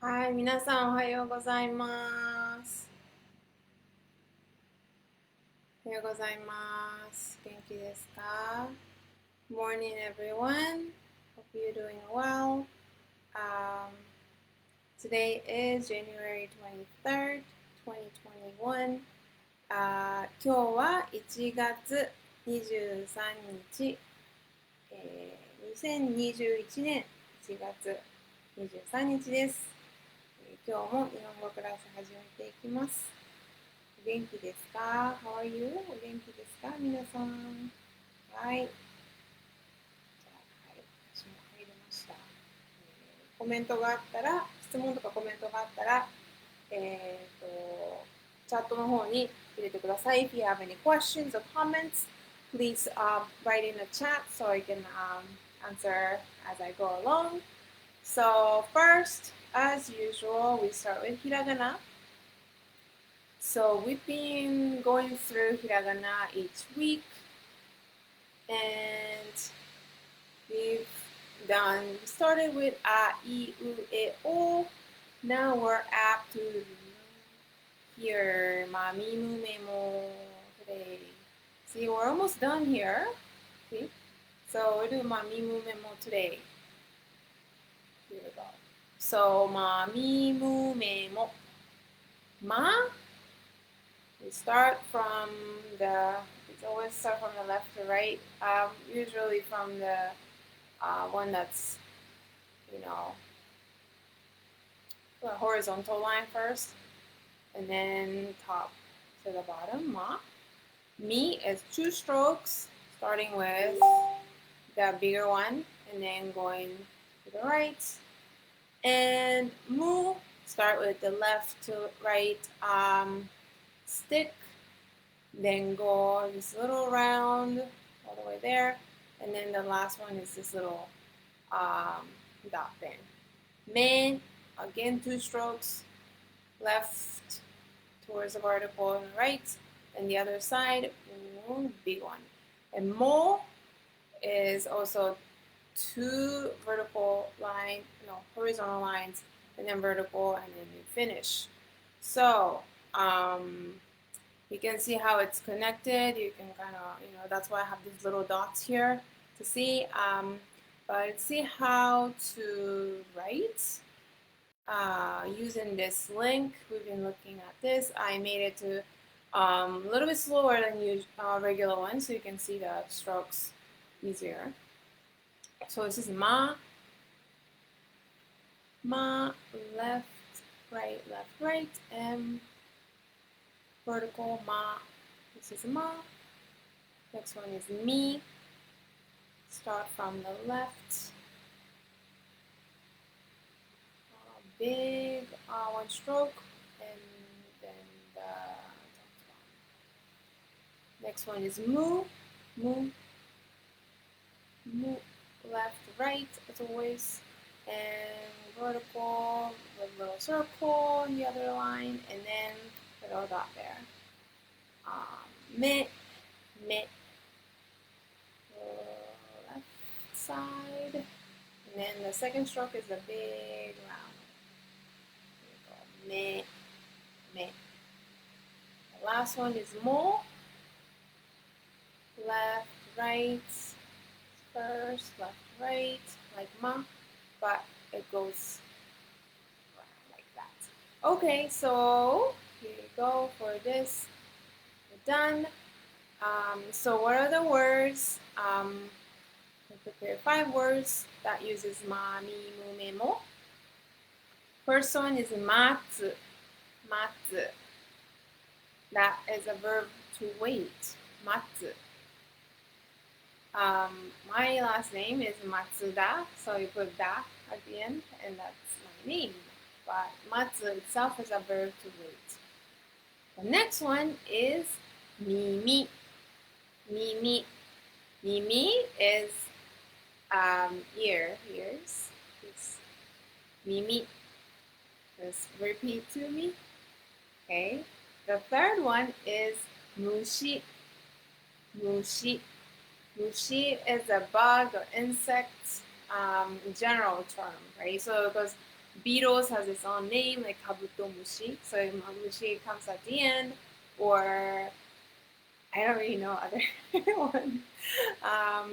はい、皆さんおはようございます。おはようございます。元気ですか？ Morning everyone. Hope you're doing well. Today is January 23rd, 2021. 今日は1月23日、2021年1月23日です。今日も日本語クラス始めていきます。元気ですか？ How are you? お元気ですか皆さん。はい。じゃあ、はい、私も入りました。コメントがあったら、質問とかコメントがあったら、チャットの方に入れてください。If you have any questions or comments, please write in the chat so I can answer as I go along. So first, as usual, we start with hiragana. So we've been going through hiragana each week, and we started with a, I, U, E, O. Now we're up to here, ma, mi, mu, me, mo today. See, we're almost done here. See? So we'll do ma, mi, mu, me, mo today. Here we go. So ma, mi, mu, me, mo. Ma, we start from it's always start from the left to right, usually from the one that's, the horizontal line first, and then top to the bottom, ma. Mi is 2 strokes, starting with the bigger one, and then going to the right. And mu, start with the left to right stick, then go this little round all the way there, and then the last one is this little dot thing. Me, again 2 strokes, left towards the vertical and right, and the other side, big one. And mo is also 2 horizontal lines, and then vertical, and then you finish. So you can see how it's connected. You can kind of, that's why I have these little dots here to see. But let's see how to write using this link. We've been looking at this. I made it to a little bit slower than regular one, so you can see the strokes easier. So this is ma, left, right, and vertical ma. This is ma. Next one is mi. Start from the left. Big 1 stroke, and then the next one is mu, left, right, as always, and vertical with a little circle on the other line, and then a little dot there. Me, left side, and then the second stroke is the big round. Me. The last one is mo. Left, right, first, left, right, like ma, but it goes like that. Okay, so here you go for this. We're done. So what are the words? I prepared 5 words that uses ma, mi, mu, me, mo. First one is matsu. That is a verb to wait. Matsu. My last name is Matsuda, so you put da at the end, and that's my name. But matsu itself is a verb to wait. The next one is mimi. Mimi is ears. It's mimi. Just repeat to me. Okay. The third one is mushi. Mushi is a bug or insect, general term, right? So because beetles has its own name, like kabutomushi. So mushi comes at the end, or I don't really know other one.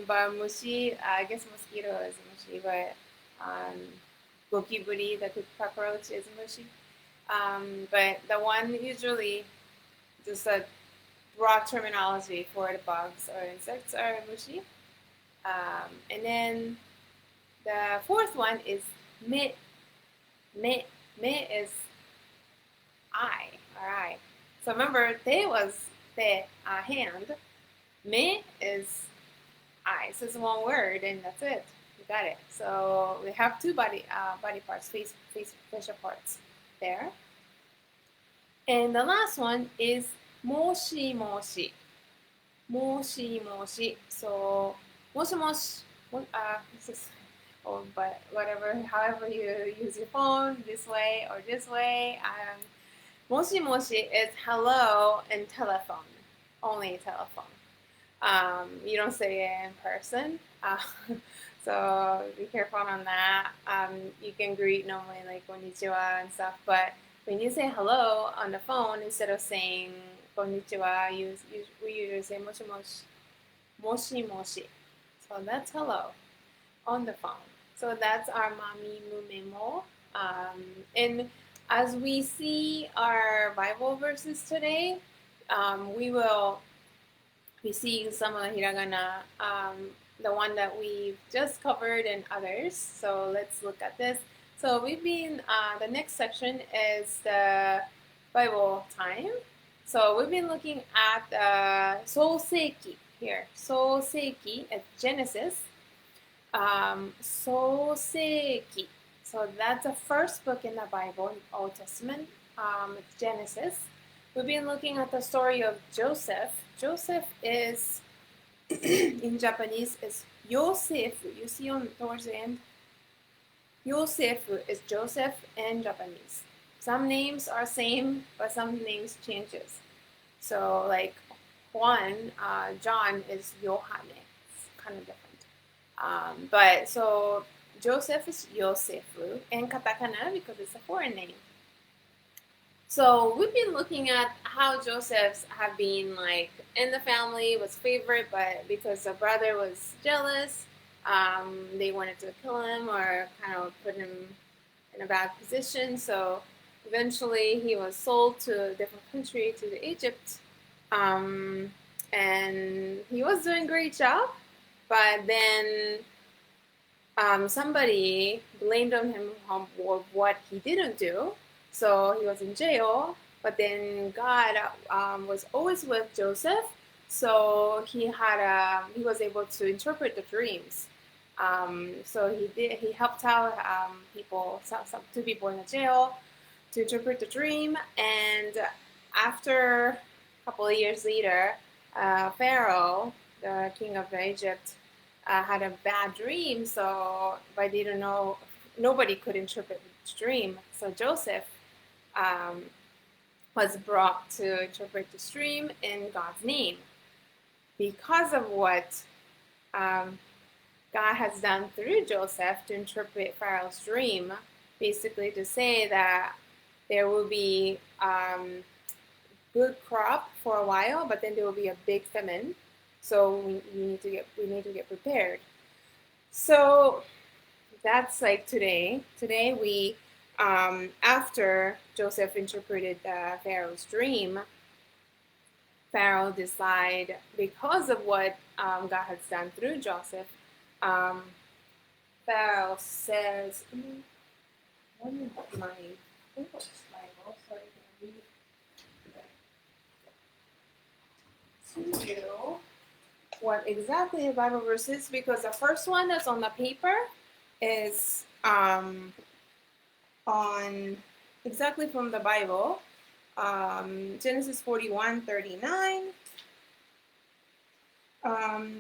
But mushi, I guess mosquito is mushi, but gokiburi, the cockroach, is mushi. But the one usually just a broad terminology for the bugs or insects are mushi. And then the fourth one is me. Me is eye or eye. So remember, te was the hand. Me is eye. So it's one word, and that's it. You got it. So we have two body parts, facial parts there. And the last one is moshi moshi. Moshi moshi. So moshi moshi. This is, oh, but whatever, however you use your phone, this way or this way. Moshi moshi is hello in telephone, only telephone. You don't say it in person. So be careful on that. You can greet normally like konnichiwa and stuff, but when you say hello on the phone, instead of saying konnichiwa, we usually say moshi moshi, moshi moshi. So that's hello on the phone. So that's our mami mumemo. And as we see our Bible verses today, we will be seeing some of the hiragana, the one that we've just covered and others. So let's look at this. So we've been, the next section is the Bible time. So we've been looking at Soseiki here. Soseiki is Genesis. Soseiki. So that's the first book in the Bible, in the Old Testament. It's Genesis. We've been looking at the story of Joseph. Joseph is, in Japanese, is Yosefu. You see on towards the end? Yosefu is Joseph in Japanese. Some names are same, but some names changes. So like Juan, John is Yohane. It's kind of different. But so Joseph is Yosefu, and katakana because it's a foreign name. So we've been looking at how Joseph's have been like in the family, was favorite, but because the brother was jealous, they wanted to kill him or kind of put him in a bad position. So eventually he was sold to a different country, to Egypt, and he was doing a great job. But then somebody blamed on him for what he didn't do. So he was in jail, but then God was always with Joseph. So he was able to interpret the dreams. So he helped out two people in the jail to interpret the dream. And after a couple of years later, Pharaoh, the king of Egypt, had a bad dream. So, but they didn't know, nobody could interpret the dream. So Joseph was brought to interpret the dream in God's name. Because of what God has done through Joseph to interpret Pharaoh's dream, basically to say that there will be good crop for a while, but then there will be a big famine. So we need to get prepared. So that's like today. Today we, after Joseph interpreted Pharaoh's dream, Pharaoh decided, because of what God has done through Joseph, Pharaoh says, let me get my English Bible so I can read to you what exactly the Bible verse is, because the first one that's on the paper is on exactly from the Bible, Genesis 41:39.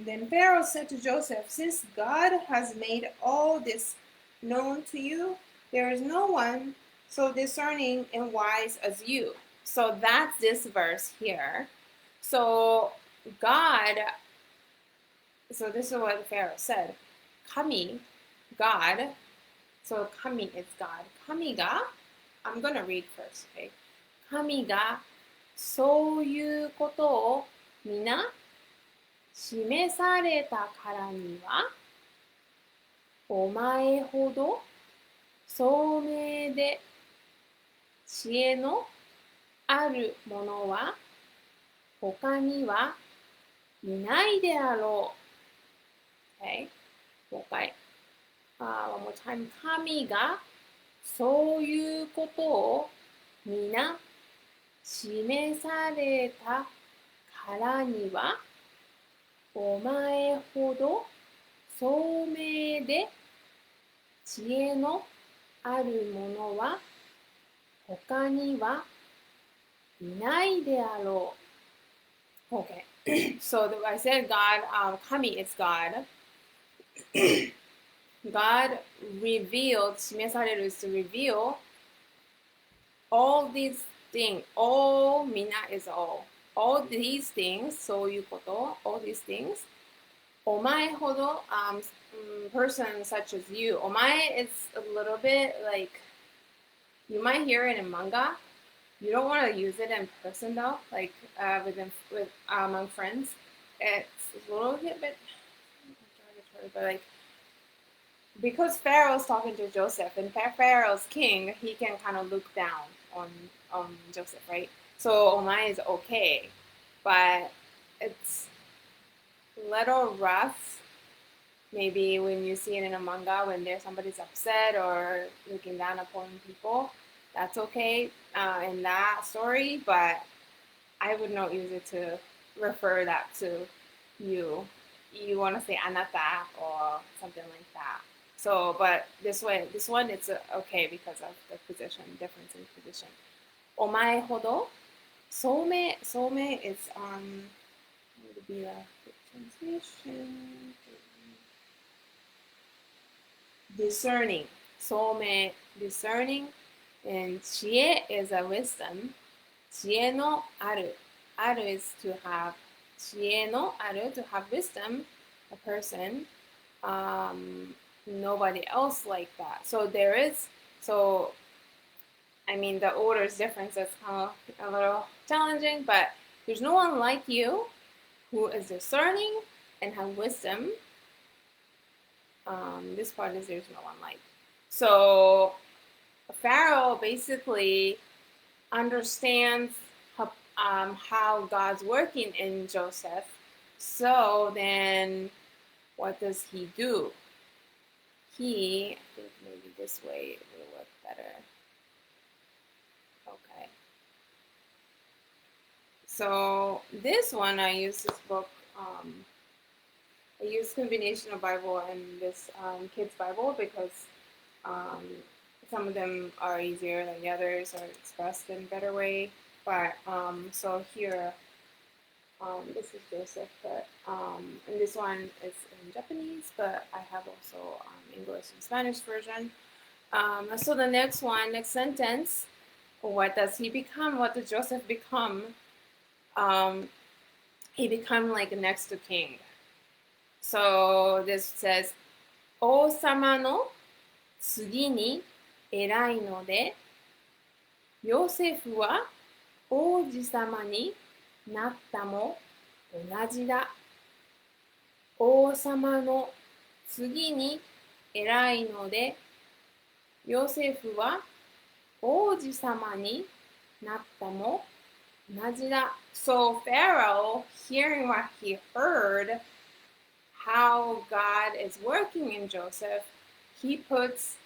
Then Pharaoh said to Joseph, "Since God has made all this known to you, there is no one so discerning and wise as you." So that's this verse here. So this is what Pharaoh said. Kami, God, So 神 is God. 神が I'm gonna read first, okay? 神がそういうことを皆示されたからには、お前ほど聡明で知恵のある者は他にはいないであろう。Okay? もう一回。one more time. 神がそういうことを皆示されたからには、お前ほど聡明で知恵のある者は他にはいないであろう。Okay. So I said God, Kami is God. God revealed, 示される is to reveal all these things. All, みな is all. All these things, そういうこと、all these things. お前ほど、person such as you. お前 is a little bit like, you might hear it in manga. You don't want to use it in person though, like among friends. It's a little bit, but like, because Pharaoh's talking to Joseph, and Pharaoh's king, he can kind of look down on Joseph, right? So Omai is okay, but it's a little rough. Maybe when you see it in a manga, when somebody's upset or looking down upon people, that's okay in that story, but I would not use it to refer that to you. You want to say anata or something like that. So, but this one, it's okay because of the position, difference in position. お前ほど、聡明is would be a translation. Discerning, 聡明, discerning, and 知恵 is a wisdom. 知恵のある, ある is to have. 知恵のある to have wisdom, a person. Nobody else like that. So there is, I mean, the order is different, so it's kind of a little challenging, but there's no one like you who is discerning and have wisdom. This part is there's no one like. So Pharaoh basically understands how God's working in Joseph. So then what does he do? I think maybe this way it will work better. Okay. So this one, I use this book. I use combination of Bible and this kids Bible because some of them are easier than the others, or expressed in a better way. But so here, this is Joseph, but and this one is in Japanese, but I have also English and Spanish version. So the next sentence, what does he become? What does Joseph become? He become like next to king. So this says, 王様の次に偉いので、ヨセフは王子様になったも同じだ。王様の次に偉いので、ヨセフは王子様になったも同じだ。So Pharaoh, hearing what he heard, how God is working in Joseph, he puts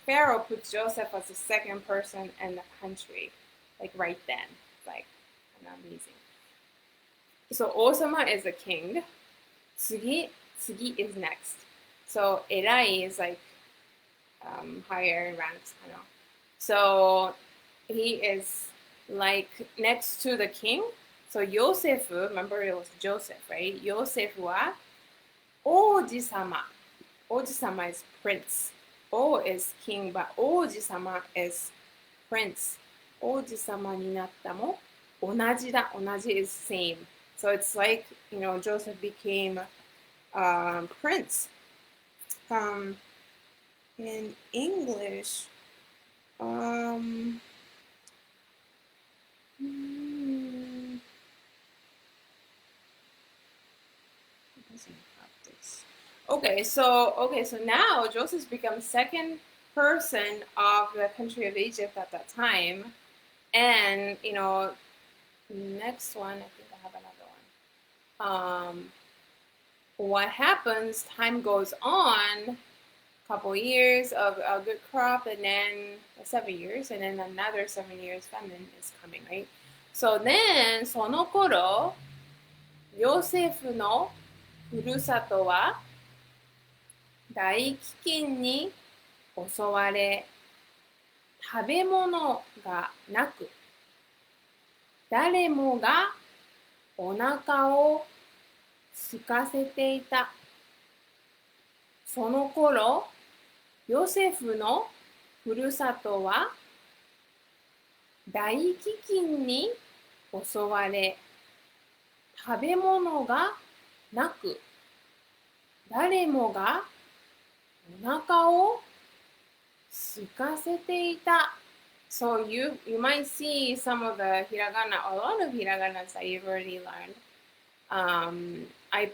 Pharaoh puts Joseph as the second person in the country, like right then, like amazing. So Osama is a king. Tsugi is next. So Erai is like higher in ranks, I know. So he is like next to the king. So Yosef, remember it was Joseph, right? Yosef wa Oji-sama. Oji-sama is prince. O is king, but Oji-sama is prince. Oji-sama ni natta mo onaji da. Onaji is same. So it's like, Joseph became prince. in English. Doesn't have this. Okay, so now Joseph becomes second person of the country of Egypt at that time, and next one, I think I have another one. What happens? Time goes on. Couple years of a good crop, and then 7 years, and then another 7 years famine is coming, right? So then その頃ヨセフのふるさとは大飢饉に襲われ、食べ物がなく、誰もがお腹を空かせていた。その頃ヨセフのふるさとは大飢饉に襲われ、食べ物がなく、誰もがお腹を空かせていた。So you might see some of the hiragana, a lot of hiraganas that you've already learned. I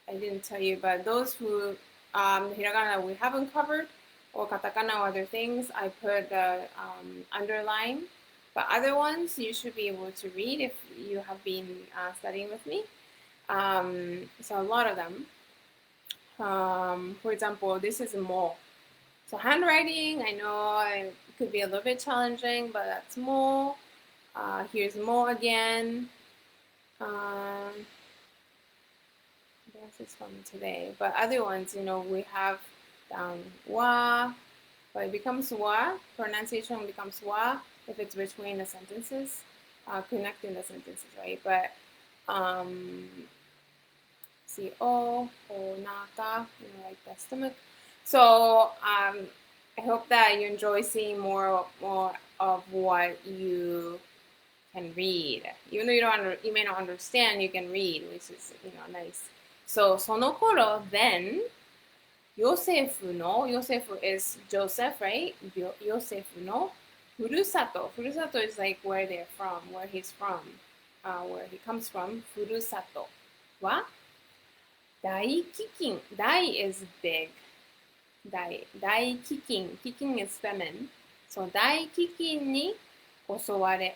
didn't tell you, but those who hiragana we haven't covered, or katakana or other things, I put the underline. But other ones you should be able to read if you have been studying with me. So a lot of them. For example, this is mo. So handwriting, I know it could be a little bit challenging, but that's mo. Here's mo again. This is from today, but other ones, we have wa, but it becomes wa. Pronunciation becomes wa if it's between the sentences, connecting the sentences, right? But see, naka, like the stomach. So I hope that you enjoy seeing more of what you can read. Even though you may not understand, you can read, which is nice. So その頃 then ヨセフis Joseph, right? ヨセフのふるさと is like where they're from, where he's from, where he comes from. ふるさとは大飢饉 大 is big. 大飢饉 is feminine. So 大飢饉に襲われ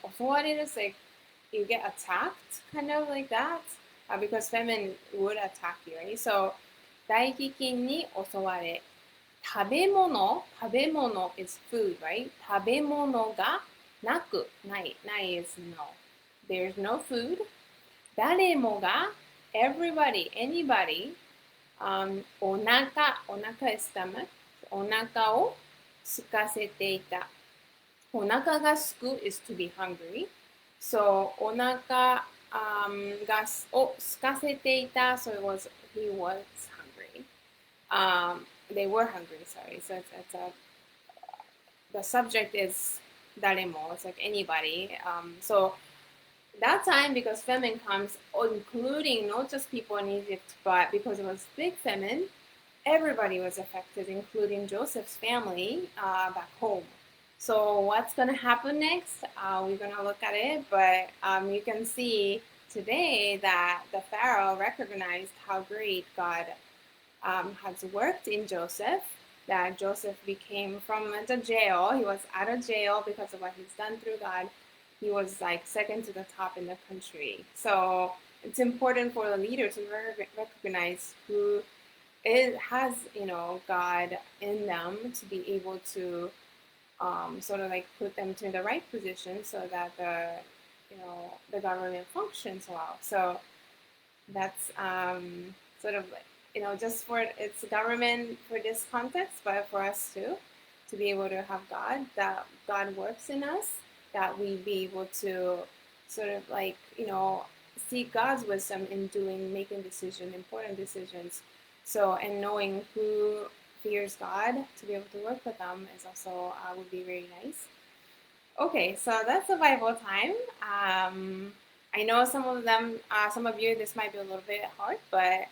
is like you get attacked, kind of like that, because feminine would attack you, right? So 大飢饉に襲われ、食べ物 is food, right? 食べ物がなく、ない is no. There's no food. 誰もが everybody, anybody, お腹 is stomach, お腹を空かせていた。お腹がすく is to be hungry. So お腹がを空かせていた so he was hungry. They were hungry, sorry. So the subject is 誰も, it's like anybody. So that time, because famine comes, including not just people in Egypt, but because it was big famine, everybody was affected, including Joseph's family back home. So what's going to happen next? We're going to look at it, but you can see today that the Pharaoh recognized how great God has worked in Joseph, that Joseph became from the jail. He was out of jail because of what he's done through God. He was like second to the top in the country. So it's important for the leader to recognize who has God in them, to be able to sort of like put them to the right position so that the government functions well. So that's sort of just for it's government for this context, but for us too, to be able to have God, that God works in us, that we be able to sort of like seek God's wisdom in making decisions, important decisions. So, and knowing who fears God, to be able to work with them is also would be very nice. Okay, so that's the Bible time. I know some of you this might be a little bit hard, but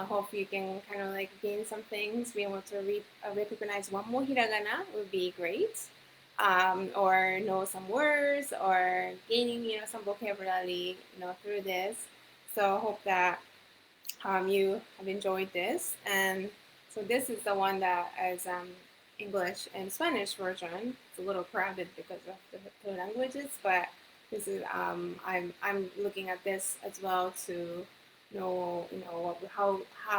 Hope you can kind of like gain some things, be able to recognize one more hiragana would be great. Or know some words or gaining, some vocabulary, through this. So hope that you have enjoyed this. And so this is the one that is English and Spanish version. It's a little crowded because of the two languages, but this is I'm looking at this as well to know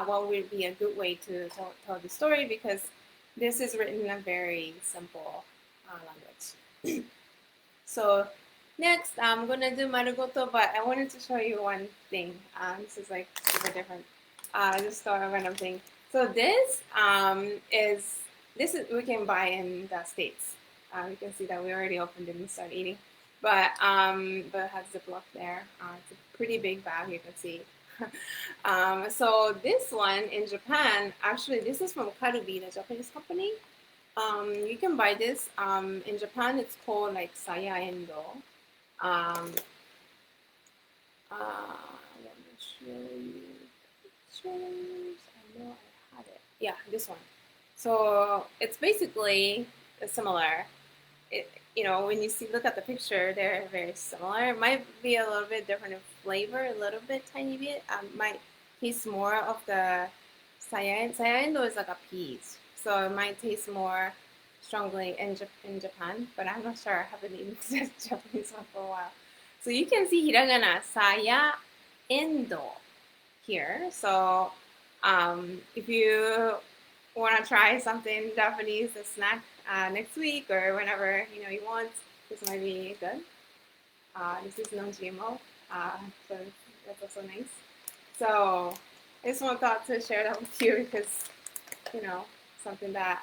what would be a good way to tell the story, because this is written in a very simple language. So next, I'm gonna do Marugoto, but I wanted to show you one thing. This is like super different. Just a random thing. So this is we can buy in the States. You can see that we already opened it and started eating. But it has Ziploc there. It's a pretty big bag, you can see. So this one in Japan, actually this is from Karubi, the Japanese company. You can buy this. In Japan, it's called like saya endo. Let me show you pictures. I know I had it. Yeah, this one. So it's basically similar. When you look at the picture, they're very similar. It might be a little bit different in flavor, a little bit, tiny bit. Might taste more of the saya. Saya endo is like a peas, so it might taste more strongly in Japan, but I'm not sure. I haven't eaten Japanese one for a while. So you can see hiragana saya endo here. So if you want to try something Japanese, a snack next week or whenever you want, this might be good. This is non-GMO, so that's also nice. So I just thought to share that with you because something that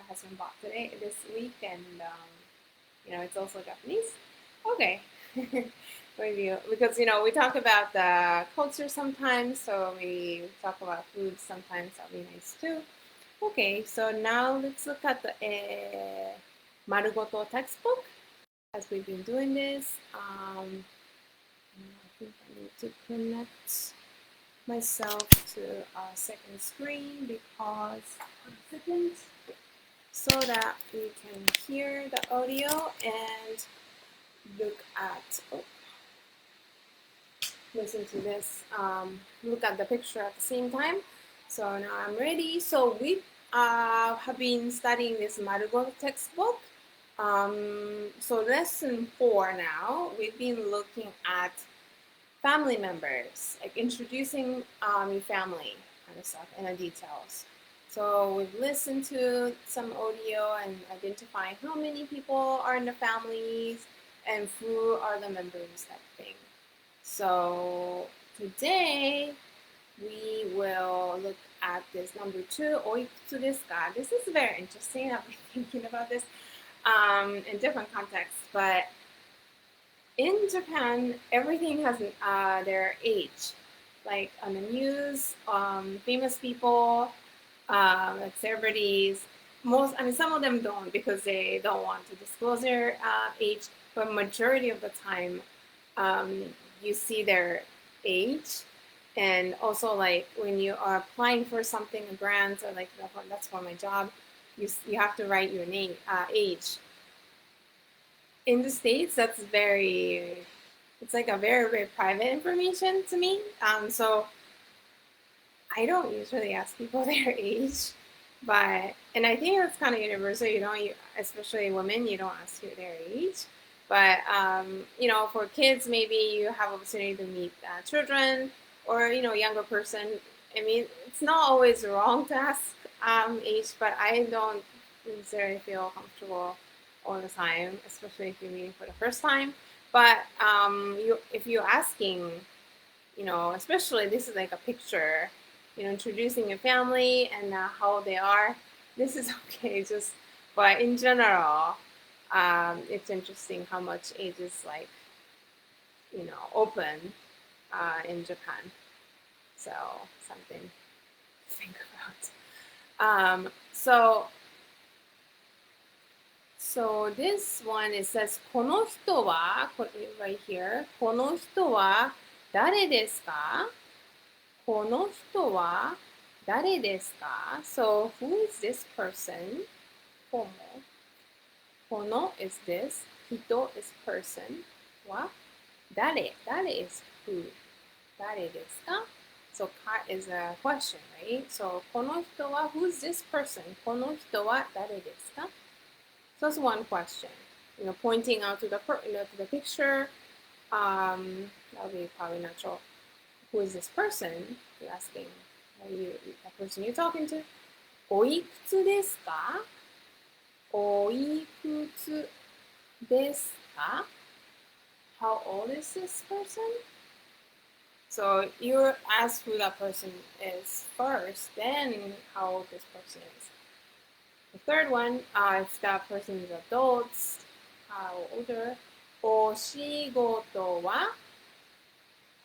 has been bought this week, and it's also Japanese. Okay. Because we talk about the culture sometimes, so we talk about food sometimes. That'll be nice too. Okay, so now let's look at the Marugoto textbook as we've been doing this. I think I need to connect myself to a second screen because so that we can hear the audio and listen to this, look at the picture at the same time. So now I'm ready. So we have been studying this Marugoto textbook. So lesson 4 now, we've been looking at family members, like introducing your family kind of stuff and the details. So we've listened to some audio and identifying how many people are in the families and who are the members, that thing. So today we will look at this number 2, oikutsu desu ka? This is very interesting. I've been thinking about this in different contexts, but in Japan, everything has their age. Like on the news, famous people, like celebrities, some of them don't because they don't want to disclose their age, but majority of the time, you see their age. And also, like when you are applying for something, a grant, or like that's for my job, you have to write your name, age. In the States, it's like a very, very private information to me. So I don't usually ask people their age, and I think that's kind of universal. Especially women, you don't ask their age. But for kids, maybe you have opportunity to meet children or younger person. I mean, it's not always wrong to ask age, but I don't necessarily feel comfortable all the time, especially if you're meeting for the first time. But if you're asking, especially this is like a picture, introducing your family and how old they are, this is okay. But in general, it's interesting how much age is like, open in Japan. So something to think about. So this one, it says この人は right here この人は誰ですか?この人は誰ですか ?So, who is this person? この is this, 人 is person は誰 is who 誰ですか So, is a question, right? So, この人は who's this person? この人は誰ですか So, that's one question. Pointing out to the to the picture. That would be probably natural. Who is this person? You're asking the person you're talking to. おいくつですかおいくつですか How old is this person? So you ask who that person is first, then how old this person is. The third one, if that person is adults, how older. お仕事は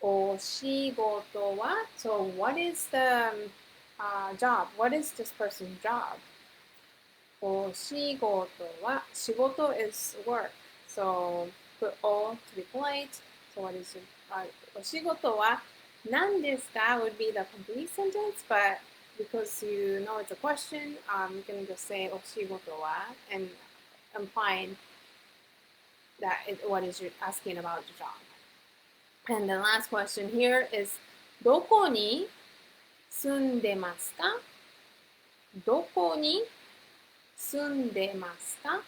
お仕事は So what is the job? What is this person's job? お仕事は仕事 is work. So put O to be polite. So what isお仕事は何ですか would be the complete sentence, but because you know it's a question, you can just say お仕事は and implying that what is you asking about the job. And the last question here is どこに住んでますかどこに住んでますか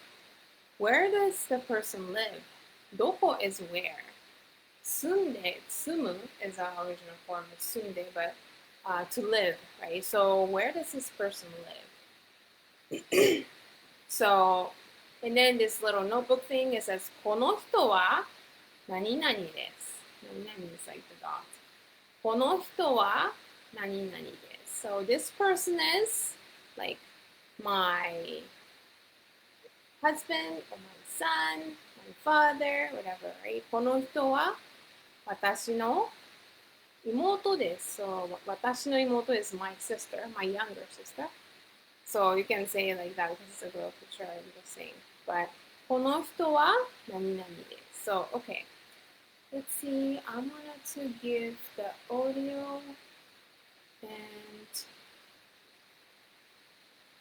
Where does the person live? どこ is where. 住んで、住む is the original form of 住んで, but to live, right? So where does this person live? So, and then this little notebook thing, it says この人は何々です。何々 is like the dot. この人は何々です。So this person is like my husband or my son, my father, whatever, right? この人は私の妹です。So 私の妹 is my sister, my younger sister. So you can say it like that because it's a girl picture I'm just saying. But この人は何々です。So, okay. Let's see. I wanted to give the audio and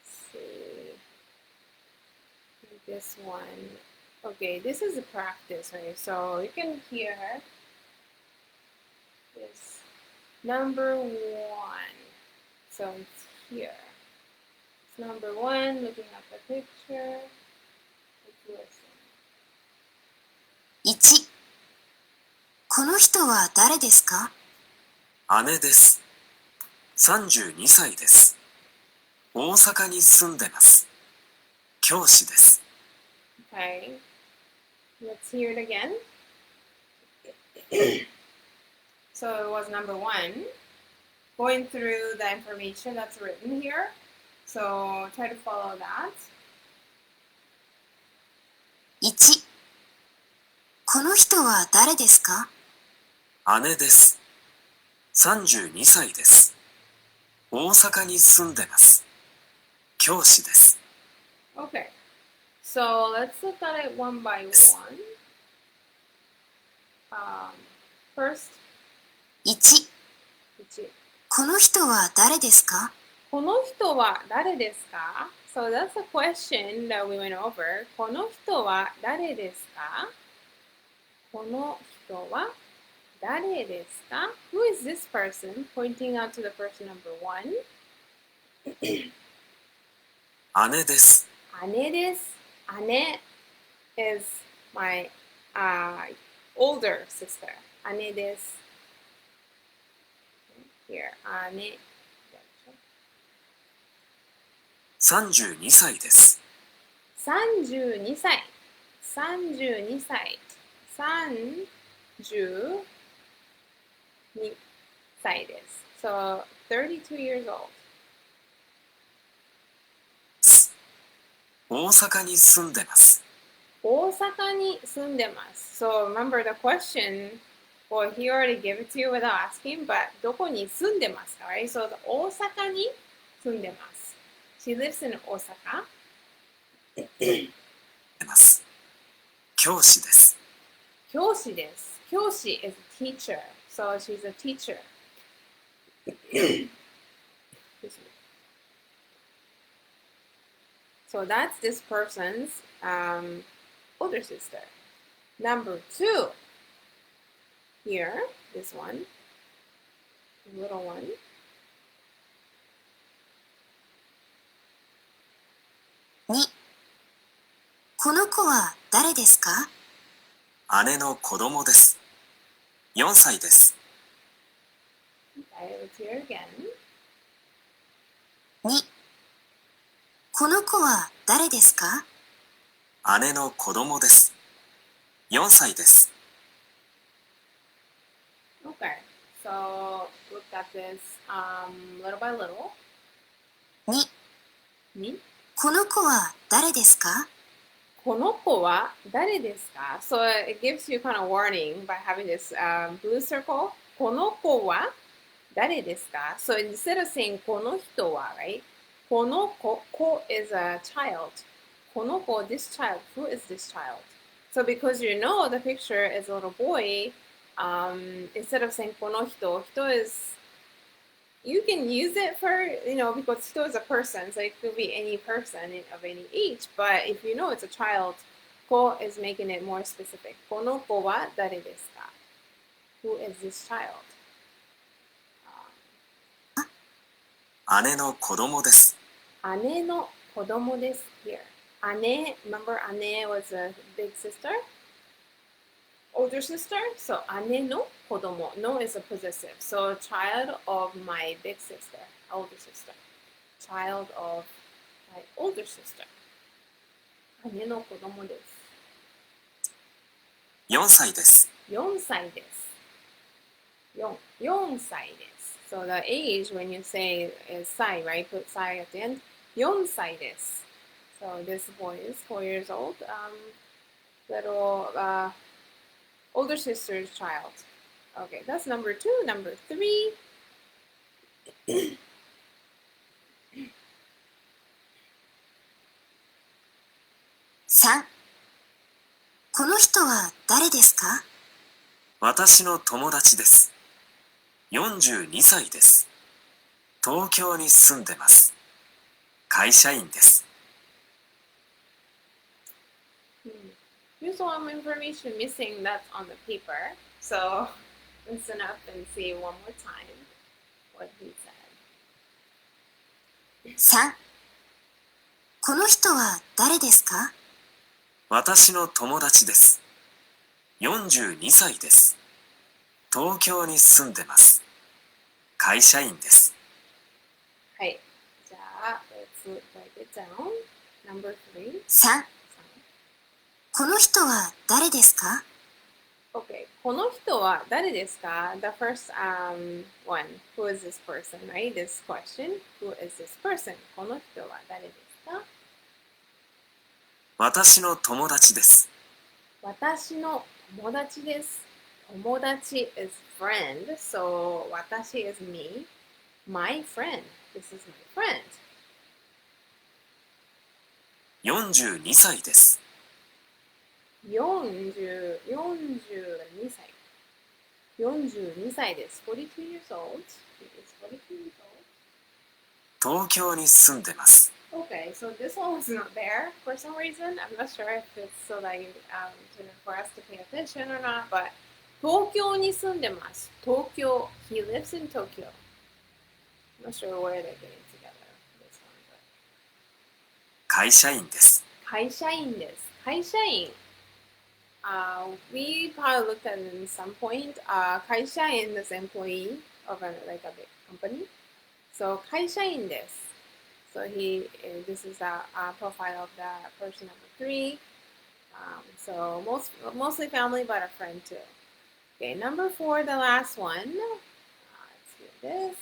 see this one. Okay, this is a practice, right? So you can hear this number one. So it's here. It's number one, looking at the picture. Let's listen. 1. この人は誰ですか姉です。32歳です。大阪に住んでます。教師です。Okay. Let's hear it again. So it was number one. Going through the information that's written here. So try to follow that. 1. この人は誰ですか姉です。32歳です。大阪に住んでます。教師です。Okay. So let's look at it one by one. First, 1. この人は誰ですかこの人は誰ですか So that's a question that we went over. この人は誰ですかこの人は誰ですか Who is this person? Pointing out to the person number one. 姉です。姉です。姉 is my older sister. 姉です。Here, 姉。32歳です。32歳。32歳。32歳です。So, 32 years old. 大阪に住んでます。大阪に住んでます。So, remember the question, well, he already gave it to you without asking, but どこに住んでますか right? So, 大阪に住んでます。She lives in 大阪. 教師です。教師です。教師 is a teacher. So, she's a teacher. So that's this person's older sister. Number 2. Here, this one, the little one. 2、この子は誰ですか？姉の子供です。4歳です。Okay, let's hear again. 2、この子は誰ですか？姉の子供です。4歳です。Okay, so look at this little by little. 2、 2. この子は誰ですか？この子は誰ですか? So it gives you kind of warning by having this blue circle. この子は誰ですか? So instead of saying この人は, right? この子 is a child. この子 this child. Who is this child? So because you know the picture is a little boy, instead of saying この人 is, you can use it for, because 人 is a person, so it could be any person of any age. But if you know it's a child, 子 is making it more specific. この子は誰ですか? Who is this child? 姉の子供です。姉の子供です here. 姉, remember 姉 was a big sister? Older sister? So 姉の子供. No is a possessive. So child of my big sister, older sister. Child of my older sister. 姉の子供です。4歳です。4歳です。4歳です。So the age when you say is 歳, right? Put 歳 at the end. 4歳です。So this boy is 4 years old. Little older sister's child. Okay, that's number 2. Number 3. 3、この人は誰ですか？私の友達です。42歳です。東京に住んでます。会社員です。Here's some information missing that's on the paper. So listen up and see one more time what he said. 3、この人は誰ですか？私の友達です。42歳です。東京に住んでます。会社員です。はい。じゃあ、let's write it down. Number 3. 3、この人は誰ですか？ Okay. この人は誰ですか? The first one. Who is this person, right? This question. Who is this person? この人は誰ですか? 私の友達です。私の友達です。友達 is friend. So 私 is me. My friend. This is my friend. 42歳です。42歳。42歳です。42 years old. He is 42 years old. 東京に住んでます。Okay, so this one was not there for some reason. I'm not sure if it's so that for us to pay attention or not, but 東京に住んでます。東京. He lives in Tokyo. I'm not sure where they're getting together. This one, but 会社員です。会社員です。会社員。We probably looked at it in some point. 会社員 is employee of like a big company. So 会社員です。So this is a profile of the person number 3. So mostly family, but a friend too. Okay, number 4, the last one. Let's do this.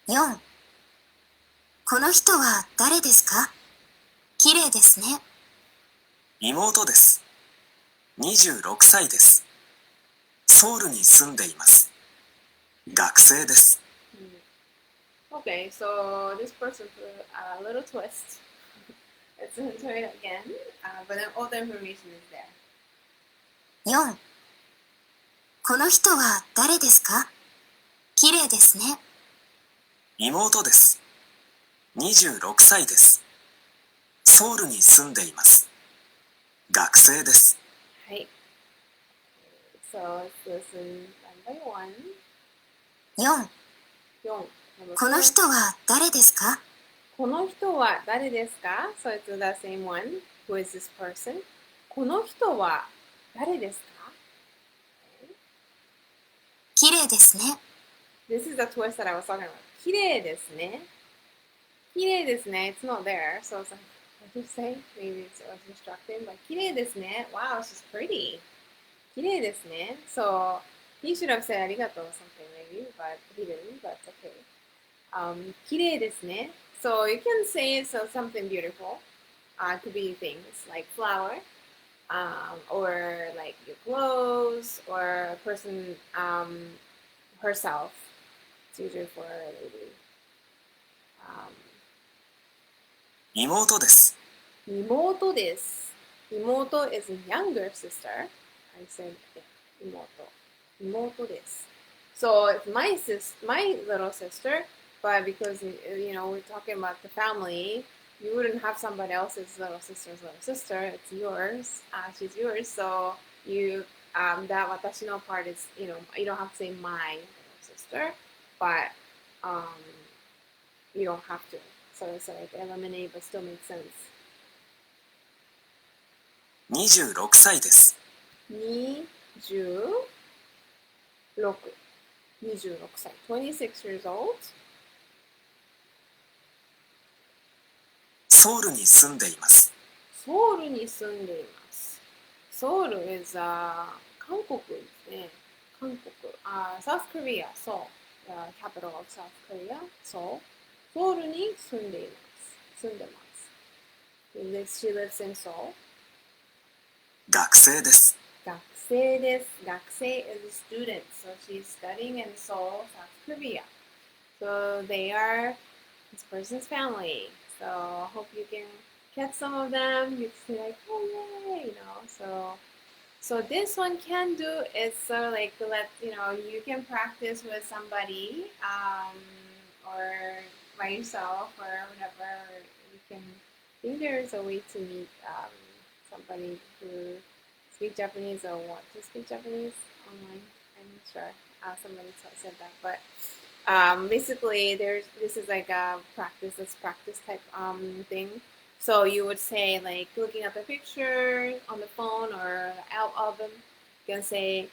4、この人は誰ですか？綺麗ですね。妹です。26歳です。ソウルに住んでいます。学生です。Okay, so this person put a little twist. Let's try it again, but then all the information is there. 4、この人は誰ですか？綺麗ですね。妹です。26歳です。ソウルに住んでいます。学生です。はい。So let's listen one by one. 4、 4. この人は誰ですか？この人は誰ですか？ So it's the same one. Who is this person? この人は誰ですか？綺麗ですね。This is the twist that I was talking about. 綺麗ですね。綺麗ですね。It's not there. So it's like, what did you say? Maybe it was distracting. But 綺麗ですね. Wow, she's pretty. 綺麗ですね. So he should have said ありがとう or something maybe, but he didn't. That's okay. 綺麗ですね. So you can say so something beautiful. It could be things like flower, or like your clothes, or a person herself. It's usually for a lady. 妹です。妹です。妹 is a younger sister. I said, yeah, 妹です。So it's my little sister, but because we're talking about the family, you wouldn't have somebody else's little sister's little sister. It's yours. She's yours. So you that 私の part is you don't have to say my little sister, but you don't have to. So it's like eliminate, but still makes sense. 26歳です。26 26歳 26 years old. ソウルに住んでいます。ソウルに住んでいます。ソウル is 韓国ですね。韓国。South Korea. そう。capital of South Korea. そう。ソウルに住んでいます。住んでます。She lives in Seoul. 学生です。学生です。学生 is a student. So she's studying in Seoul, South Korea. So they are this person's family. So I hope you can catch some of them. You can say like, oh yay, So this one can do is sort of like you can practice with somebody, or by yourself or whatever. You can I think there is a way to meet somebody who speak Japanese or want to speak Japanese online. I'm not sure. Somebody said that, but basically this is like a practice type thing. So you would say like looking at the picture on the phone or album, you can say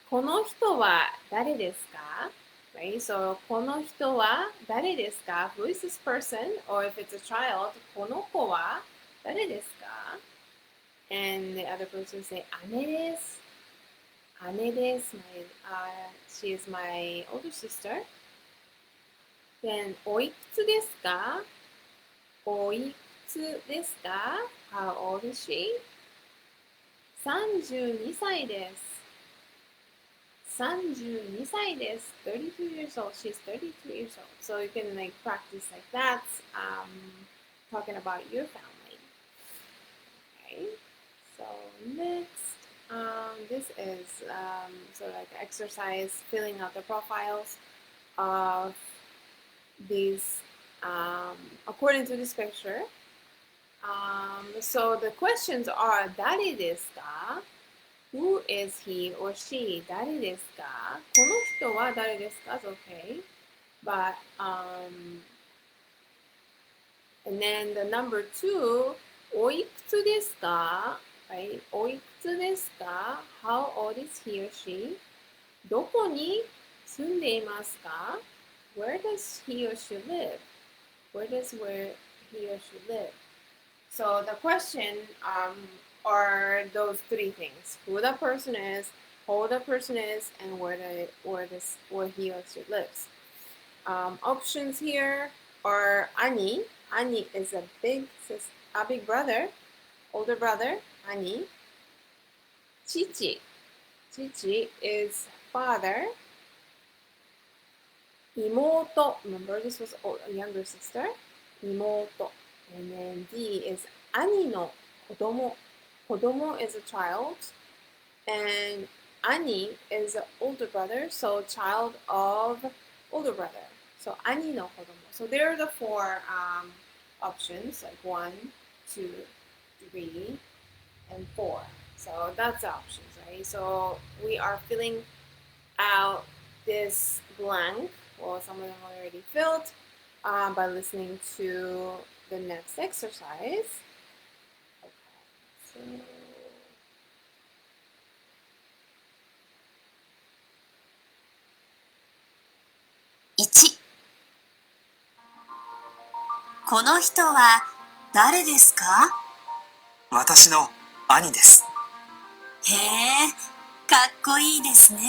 この人は誰ですか? Right? So この人は誰ですか? Who is this person? Or if it's a child, この子は誰ですか? And the other person say 姉です。姉です。She is my older sister. Then おいくつですか? おいくつですか? How old is she? 32歳です。32歳です。32 years old. She's 32 years old. So you can like practice like that, talking about your family. Okay. So next, this is sort of like exercise, filling out the profiles of these according to this picture. So the questions are 誰ですか? Who is he or she? 誰ですか? この人は誰ですか? Is okay. But and then the number 2, おいくつですか? Right? おいくつですか? How old is he or she? どこに住んでいますか? Where does he or she live? Where he or she live? So the question are those three things: who the person is, how old the person is, and where he or she lives. Options here are Ani. Ani is a big brother, older brother. Ani. Chichi. Chichi is father. Imoto. Remember, this was a younger sister. Imoto. And then D is 兄の子供. Kodomo is a child. And Ani is an older brother, so child of older brother. So ani no kodomo. So there are the four options, like 1, 2, 3, and 4. So that's the options, right? So we are filling out this blank, well, some of them already filled, by listening to the next exercise. Okay, so 1、この人は誰ですか？私の兄です。へえ、かっこいいですね。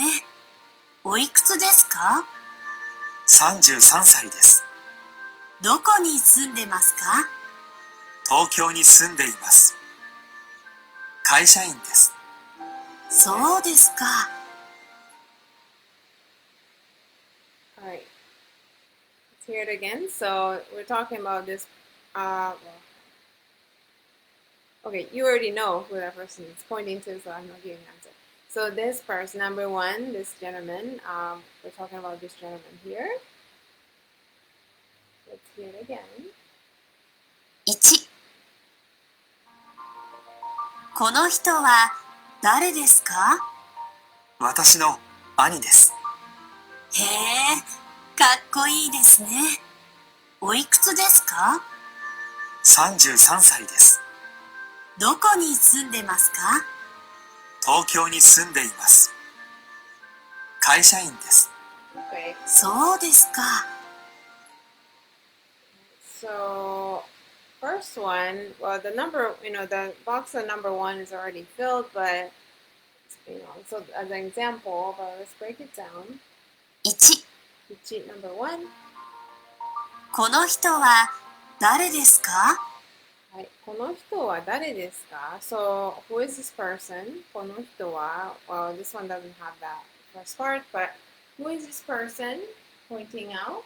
おいくつですか？33歳です。どこに住んでますか？東京に住んでいます。会社員です。そうですか。Alright, let's hear it again. So we're talking about this. Okay, you already know who that person is pointing to, so I'm not giving an answer. So this person, number 1, this gentleman, we're talking about this gentleman here. Let's hear it again. 1、この人は誰ですか？私の兄です。へえ、かっこいいですね。おいくつですか33歳です。どこに住んでますか東京に住んでいます。会社員です。Okay. そうですか。So first one, well, the number, the box of number 1 is already filled, but so as an example, but let's break it down. 1、Cheat number 1. この人は誰ですか？はい、この人は誰ですか? So, who is this person? この人は well, this one doesn't have that first part, but who is this person pointing out?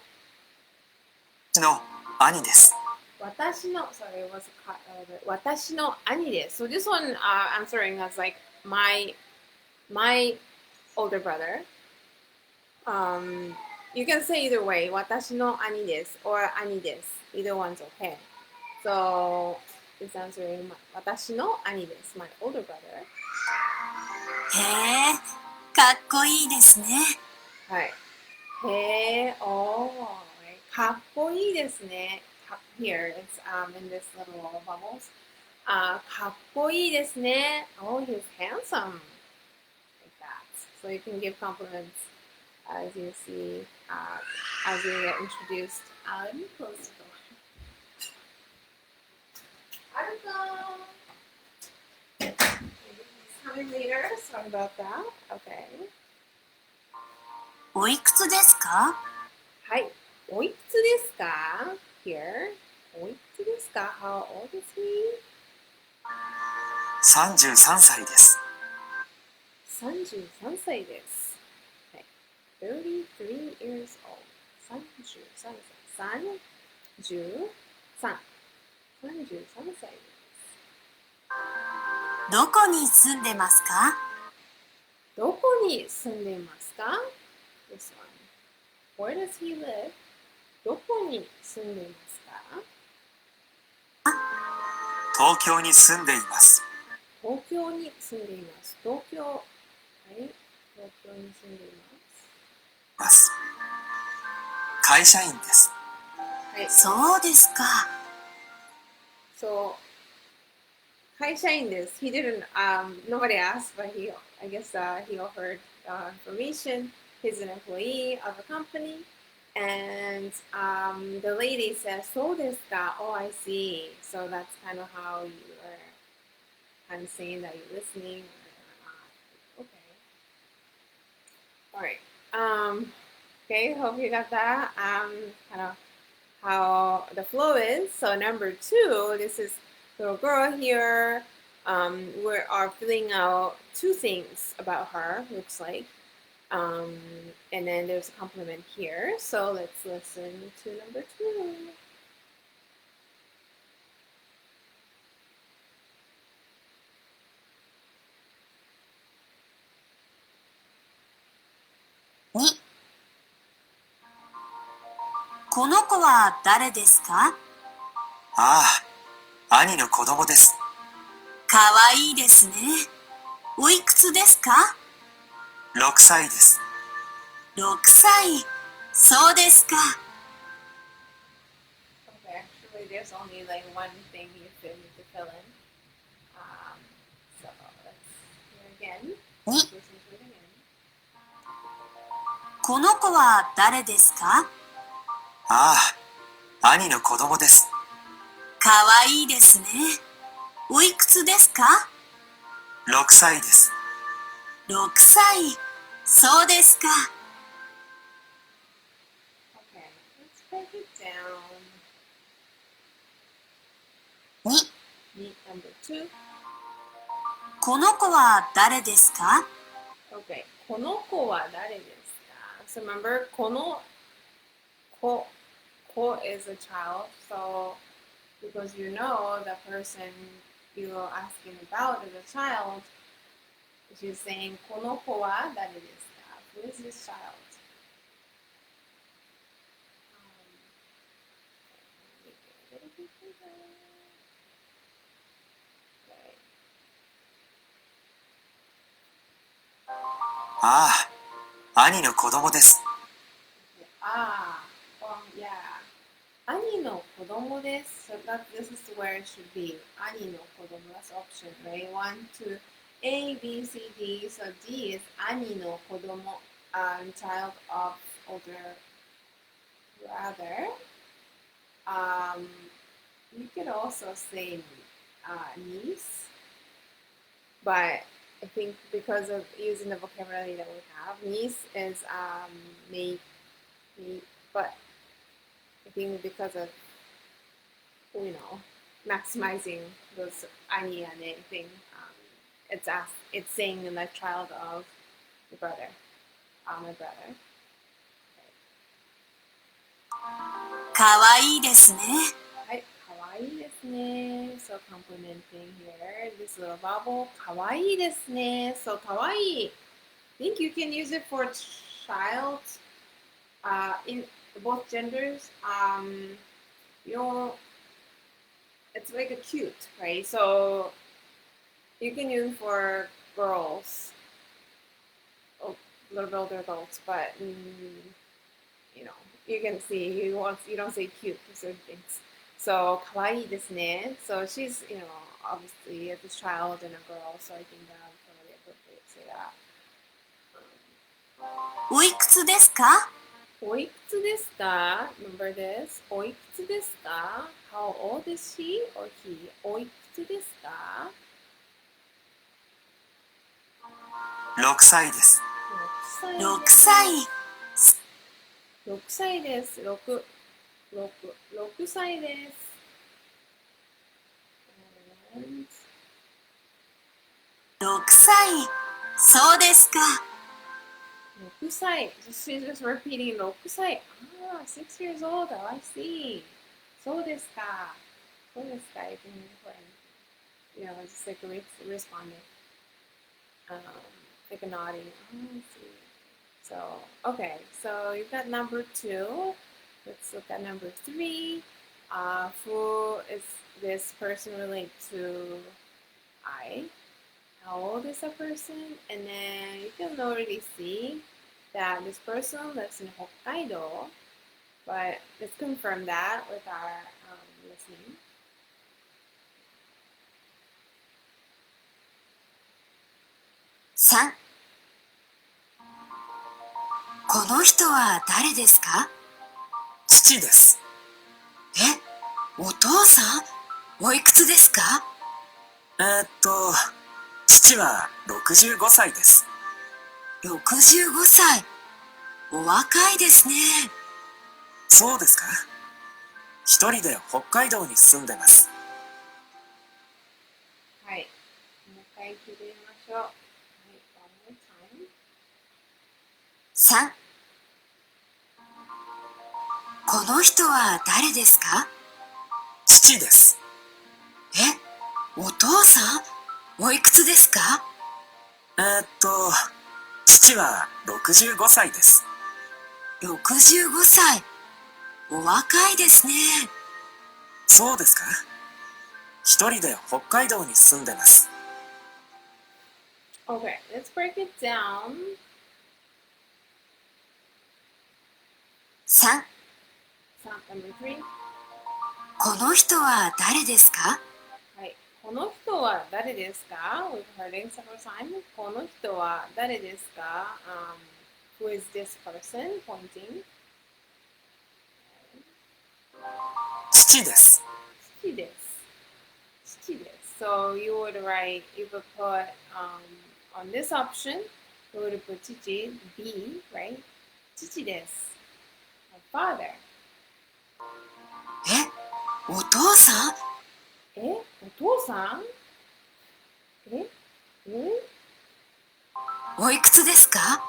私の兄です。私の sorry, it was cut a little bit. 私の兄です。So this one answering as like my older brother. You can say either way. 私の兄です or 兄です. Either one's okay. So it's answering 私の兄です my older brother. へえ、かっこいいですね。はい。へー、おー、かっこいいですね。Here, it's in this little bubbles. かっこいいですね。Oh, he's handsome. Like that. So you can give compliments as you see, as you get introduced. Let me close the door. Maybe he's coming later. Sorry about that. Okay. おいくつですか？はい。おいくつですか ?Here. おいくつですか ?How old is he? 33歳です。33歳です。はい。33 years old. 33歳。33。33歳です。どこに住んでますか？どこに住んでいますか ?This one. Where does he live? どこに住んでいますか東京に住んでいます。東京に住んでいます。東京。はい。東京に住んでいます。会社員です。はい。そうですか。So, 会社員です。He didn't, nobody asked, but I guess he offered information. He's an employee of a company. And the lady says, そうですか? Oh, I see. So that's kind of how you are kind of saying that you're listening or not. Okay. All right. Okay, hope you got that. Kind of how the flow is. So number 2, this is little girl here. We are filling out 2 things about her, looks like. And then there's a compliment here. So let's listen to number 2. この子は誰ですか？ああ、兄の子供です。かわいいですね。おいくつですか6歳です。？6歳。そうですか。Okay, actually, there's only like one thing you still need to fill in. So let's hear again. 2、 Listen to it again. この子は誰ですか？ああ、兄の子供です。かわいいですね。おいくつですか6歳です。？6歳。そうですか。Okay, let's break it down. 2、 Meet number 2. この子は誰ですか？ Okay, この子は誰ですか? So remember, こ is a child. So because you know the person you're asking about is a child, she's saying この子は誰ですか? Who is this child? Make it a little bit bigger. Okay. ああ、兄の子供です。Yeah. 兄の子供です。So this is where it should be. 兄の子供 that's option, right? 1, 2, A, B, C, D. So D is 兄の子供, child of older brother. You could also say niece, but I think because of using the vocabulary that we have, niece is maid, but I think because of maximizing those ani and anything, it's saying the child of the brother, my brother. かわいいですね。はい、かわいいですね。So complimenting here, this little bubble. かわいいですね。So かわいい. I think you can use it for child, in both genders. It's like a cute, right? So you can use it for girls, a little bit older adults, but you can see you don't say cute for certain things. So 可愛いですね. So she's obviously a child and a girl, so I think that's probably appropriate to say that. おいくつですか？おいくつですか? Remember this? おいくつですか? How old is she or he? おいくつですか? 6歳です。6歳。6歳です。6歳です。6歳。そうですか。6歳. She's just repeating 6歳. 6 years old. I see. そうですか. そうですか. You can just like responding. Like a nodding. I see. So, okay. So you've got number 2. Let's look at number 3. Who is this person related to I? How old is the person? And then you can already see that this person lives in Hokkaido, but let's confirm that with our listening. 3、この人は誰ですか？父です。え、お父さん？おいくつですか？父は65歳です。65歳。お若いですね。そうですか？一人で北海道に住んでます。はい。もう一回聞いてみましょう。はい。One more time. 3、この人は誰ですか？父です。え、お父さん？おいくつですか？父は65歳です。65歳。お若いですね。そうですか。一人で北海道に住んでます。Okay, let's break it down. 3、Number 3. この人は誰ですか？はい。この人は誰ですか？ We've heard it several times. この人は誰ですか？ Who is this person? Pointing. 父です。父です。父です。So you would write, you would put on this option, you would put 父, B, right? 父です。My father. え、お父さん？え、お父さん？え、おいくつですか？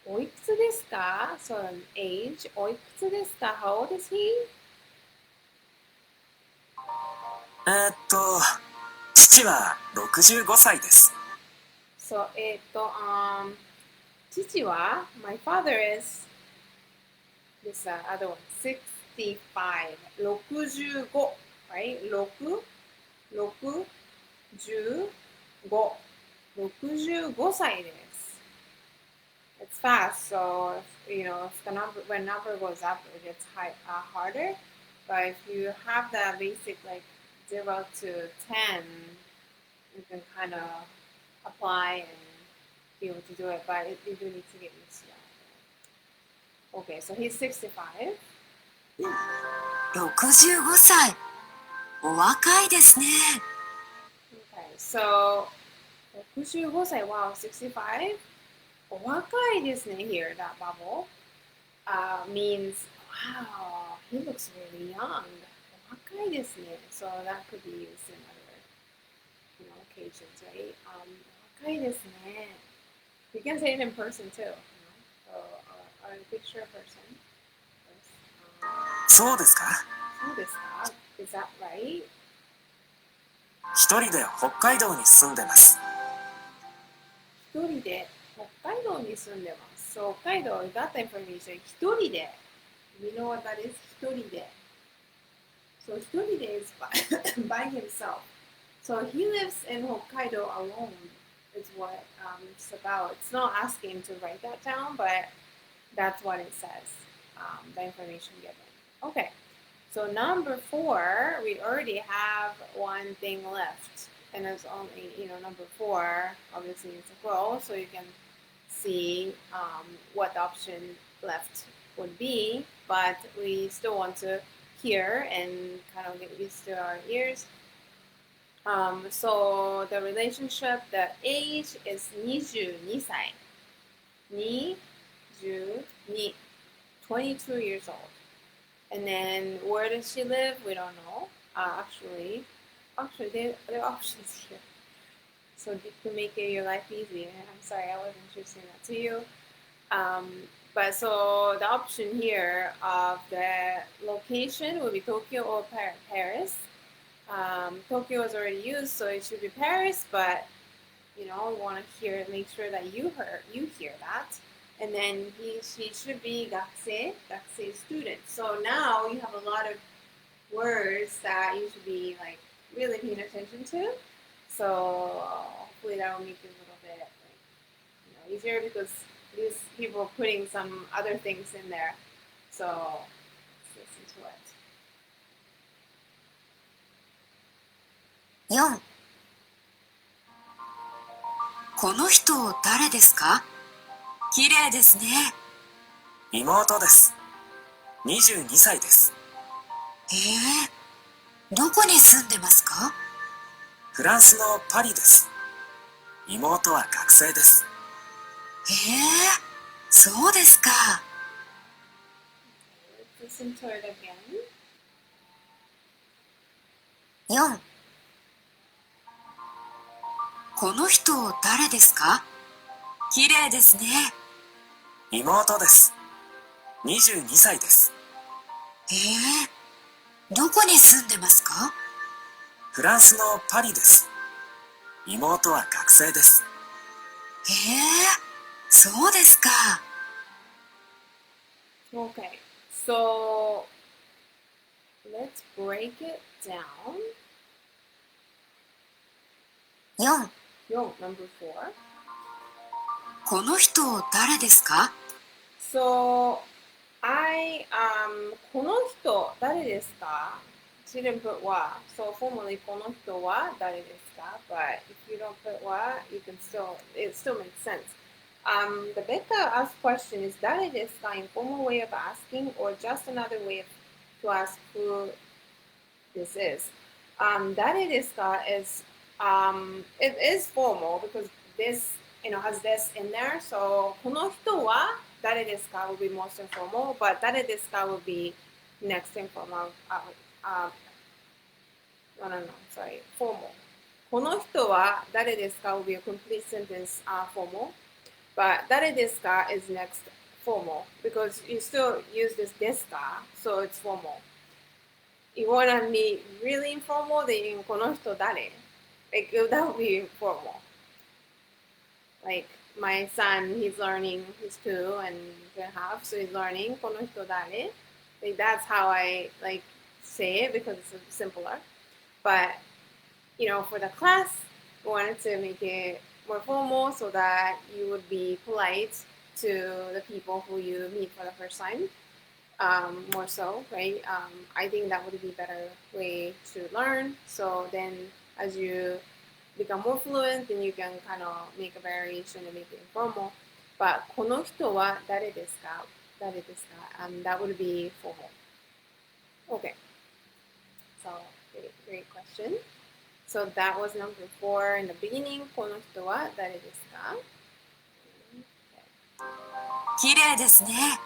おいくつですか？ So an age, おいくつですか？ How old is he? 父は65歳です。So, 父は my father is this other one, 65, 65, right? 6, 65, 65歳です。It's fast, so if the number when number goes up, it gets harder. But if you have that basic like 0 to 10, you can kind of apply and be able to do it, but you do need to get used to that. Okay, so he's 65. 65歳。お若いですね。Okay, so 65歳, wow, 65. お若いですね here, that bubble means, wow, he looks really young. お若いですね. So that could be used in other occasions, right? お若いですね. You can say it in person too. So, a picture a person. そうですか。そうですか? Is that right? 一人で北海道に住んでます。一人で北海道に住んでます。So, 北海道 we got the information. 一人で You know what that is? 一人で So, 一人で is by himself. So, he lives in Hokkaido alone is what it's about. It's not asking to write that down, but that's what it says. The information given. Okay. So number 4, we already have one thing left. And it's only, number 4, obviously it's a row, so you can see what the option left would be. But we still want to hear and kind of get used to our ears. So the relationship, the age is 22歳. 22 years old. And then where does she live? We don't know. Actually, there are options here. So to make your life easy, I'm sorry, I wasn't choosing that to you. But so the option here of the location will be Tokyo or Paris. Tokyo is already used, so it should be Paris. But we want to make sure that you hear that. And then she should be 学生 student. So now you have a lot of words that you should be like really paying attention to. So hopefully that will make it a little bit easier because these people are putting some other things in there. So let's listen to it. 4、この人誰ですか？綺麗ですね。妹です。22歳です。どこに住んでますか？フランスのパリです。妹は学生です。そうですか。Let's listen to it again. 4、この人誰ですか？綺麗ですね。妹です。22歳です。どこに住んでますか？フランスのパリです。妹は学生です。そうですか。Okay, so let's break it down. 4、 4, number 4. この人誰ですか？ So,この人誰ですか? She didn't put は. So, formally, この人は誰ですか? But if you don't put は, you can still, it still makes sense. The Becca asked question is 誰ですか? Informal way of asking or just another way to ask who this is. 誰ですか is, it is formal because this, has this in there. So, この人は誰ですか will be most informal, but 誰ですか will be next informal. No, sorry, formal. この人は誰ですか will be a complete sentence, formal. But 誰ですか is next formal because you still use this ですか, so it's formal. You want to be really informal, then この人誰? Like, that would be informal. Like, my son, he's learning, he's 2.5, so he's learning この人誰? Like, that's how I, like, say it because it's simpler. But, for the class, we wanted to make it more formal so that you would be polite to the people who you meet for the first time. More so, right? I think that would be a better way to learn. So then as you become more fluent, then you can kind of make a variation and make it informal. But この人は誰ですか? 誰ですか? That would be formal. Okay. So, great question. So that was number 4 in the beginning. この人は誰ですか? 綺麗ですね。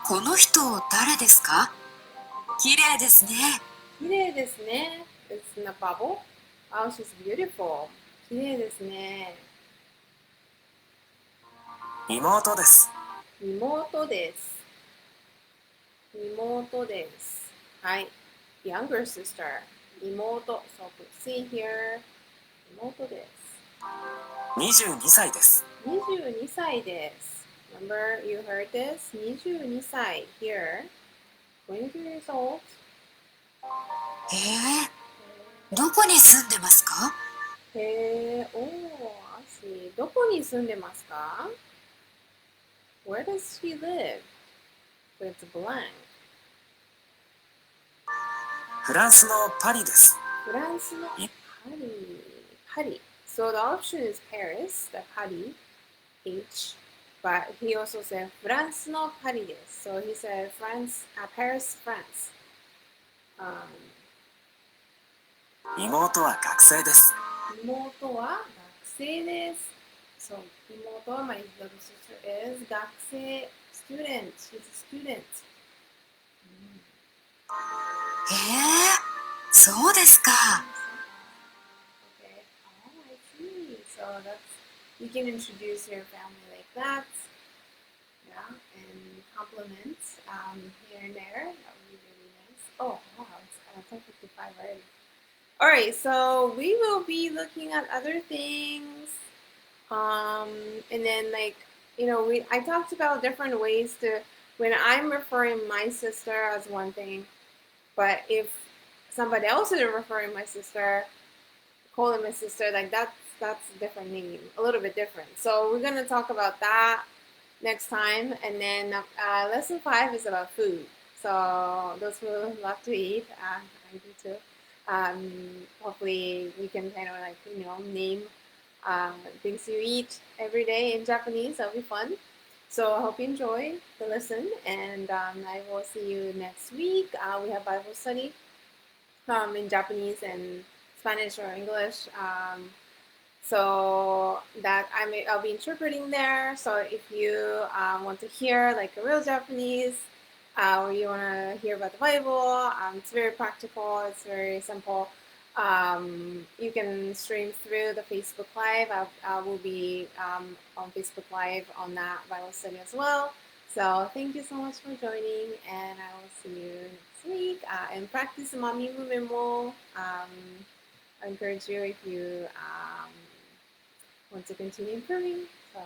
この人誰ですか？綺麗ですね。綺麗ですね。It's in a bubble. Oh, she's beautiful. 綺麗ですね。妹です。妹です。妹です。はい。Younger sister. 妹。So, see here. 妹です。22歳です。22歳です。Remember, you heard this? 22歳 here. 22 years old. どこに住んでますか？へー、I see. どこに住んでますか? Where does she live? But it's blank. フランスのパリです。フランスのパリ。So the option is Paris, the パリ, H. But he also said フランスのパリです。So he said Paris, France. 妹は学生です。妹は学生です。So 妹は my little sister is 学生 student. She's a student. そうですか。Okay. Oh, I see. So you can introduce your family like that. Yeah, and compliments here and there. That would be really nice. Oh, wow, it's 10:55 already. All right, so we will be looking at other things. And then I talked about different ways to, when I'm referring my sister as one thing, but if somebody else is referring my sister, calling my sister, like that's a different name, a little bit different. So we're gonna talk about that next time. And then lesson 5 is about food. So those who love to eat, I do too. Hopefully we can kind of name things you eat every day in Japanese. That'll be fun. So I hope you enjoy the lesson, and I will see you next week. We have Bible study in Japanese and Spanish or English. So that I'll be interpreting there. So if you want to hear like a real Japanese, or you want to hear about the Bible, it's very practical. It's very simple. You can stream through the Facebook Live. I will be on Facebook Live on that Bible study as well. So thank you so much for joining, and I will see you next week. And practice Mami Mumemo. I encourage you if you want to continue improving. So